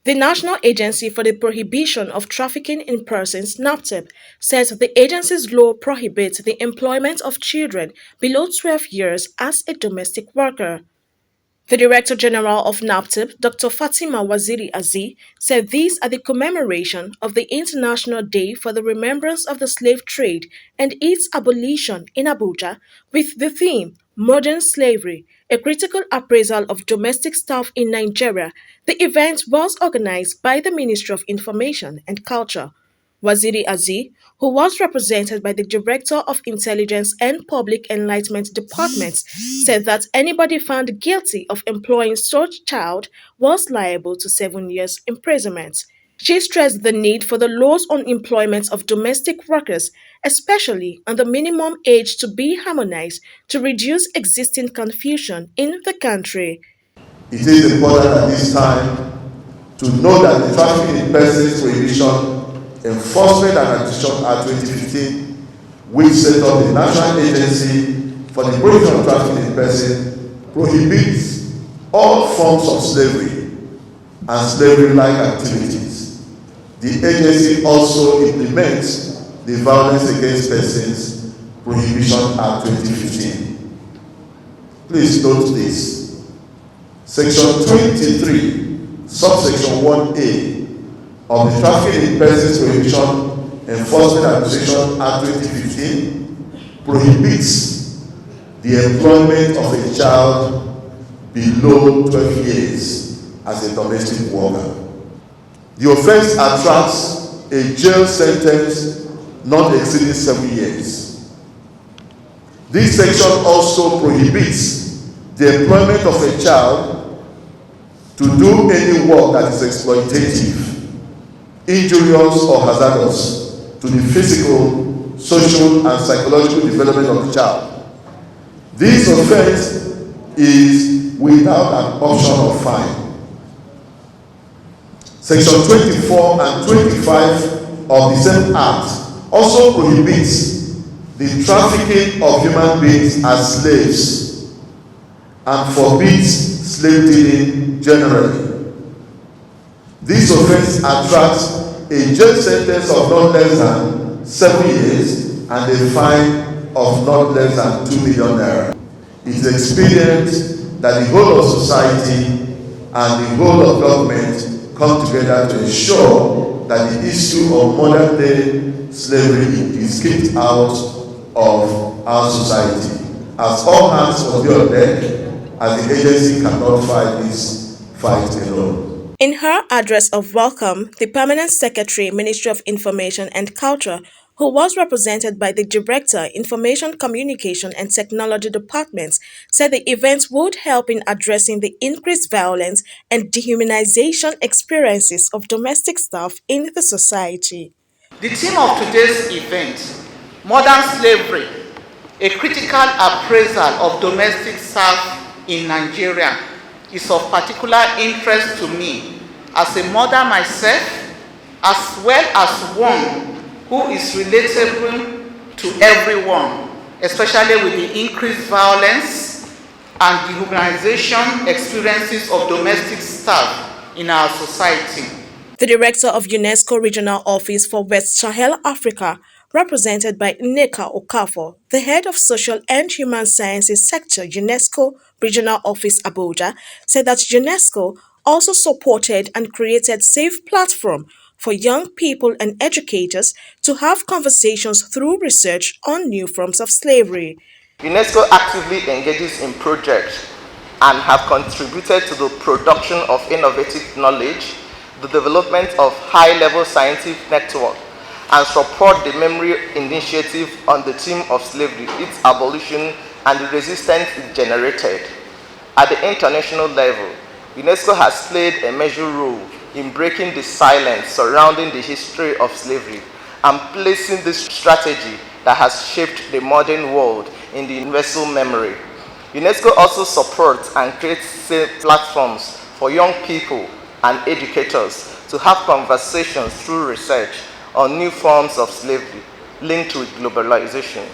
The National Agency for the Prohibition of Trafficking in Persons, NAPTIP, says the agency's law prohibits the employment of children below 12 years as a domestic worker. The Director General of NAPTIP, Dr. Fatima Waziri-Azi, said these are the commemoration of the International Day for the Remembrance of the Slave Trade and its abolition in Abuja, with the theme Modern Slavery, a critical appraisal of domestic staff in Nigeria. The event was organized by the Ministry of Information and Culture. Waziri-Azi, who was represented by the Director of Intelligence and Public Enlightenment Departments, said that anybody found guilty of employing such child was liable to 7 years imprisonment. She stressed the need for the laws on employment of domestic workers, especially on the minimum age, to be harmonized to reduce existing confusion in the country. It is important at this time to know that the Trafficking in Persons Prohibition Enforcement and Addiction Act 2015, which set up the National Agency for the Prohibition of Trafficking in Persons, prohibits all forms of slavery and slavery-like activities. The agency also implements the Violence Against Persons Prohibition Act 2015. Please note this. Section 23, subsection 1A of the Trafficking in Persons Prohibition Enforcement and Addiction Act 2015 prohibits the employment of a child below 12 years as a domestic worker. The offense attracts a jail sentence not exceeding 7 years. This section also prohibits the employment of a child to do any work that is exploitative, injurious or hazardous to the physical, social, and psychological development of the child. This offense is without an option of fine. Section 24 and 25 of the same Act also prohibits the trafficking of human beings as slaves and forbids slave dealing generally. This offense attracts a jail sentence of not less than 7 years and a fine of not less than 2 million naira. It is expedient that the whole of society and the whole of government come together to ensure that the issue of modern day slavery is kicked out of our society, as all hands must be on deck, as the agency cannot fight this fight alone. In her address of welcome, the Permanent Secretary, Ministry of Information and Culture, who was represented by the Director, Information Communication and Technology Departments, said the event would help in addressing the increased violence and dehumanization experiences of domestic staff in the society. The theme of today's event, Modern Slavery, a critical appraisal of domestic staff in Nigeria, is of particular interest to me as a mother myself, as well as one who is relatable to everyone, especially with the increased violence and dehumanization experiences of domestic staff in our society. The Director of UNESCO Regional Office for West Sahel Africa, represented by Nneka Okafor, the Head of Social and Human Sciences Sector, UNESCO Regional Office Abuja, said that UNESCO also supported and created safe platform for young people and educators to have conversations through research on new forms of slavery. UNESCO actively engages in projects and have contributed to the production of innovative knowledge, the development of high-level scientific network, and support the memory initiative on the theme of slavery, its abolition, and the resistance it generated. At the international level, UNESCO has played a major role in breaking the silence surrounding the history of slavery and placing this strategy that has shaped the modern world in the universal memory. UNESCO also supports and creates safe platforms for young people and educators to have conversations through research on new forms of slavery linked with globalization,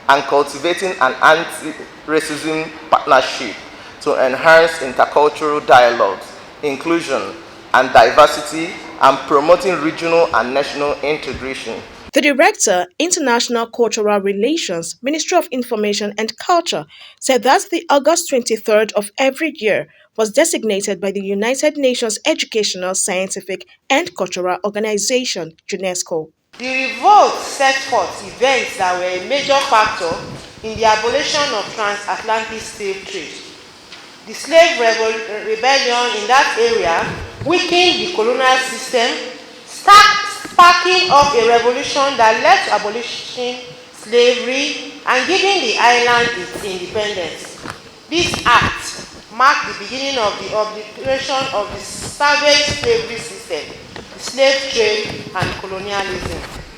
and cultivating an anti-racism partnership to enhance intercultural dialogues, inclusion, and diversity, and promoting regional and national integration. The Director, International Cultural Relations, Ministry of Information and Culture, said that the August 23rd of every year was designated by the United Nations Educational, Scientific and Cultural Organization, UNESCO. The revolt set forth events that were a major factor in the abolition of transatlantic slave trade. The slave rebellion in that area weakened the colonial system, sparking up a revolution that led to abolishing slavery and giving the island its independence. This act marked the beginning of the obliteration of the savage slavery system, the slave trade, and colonialism.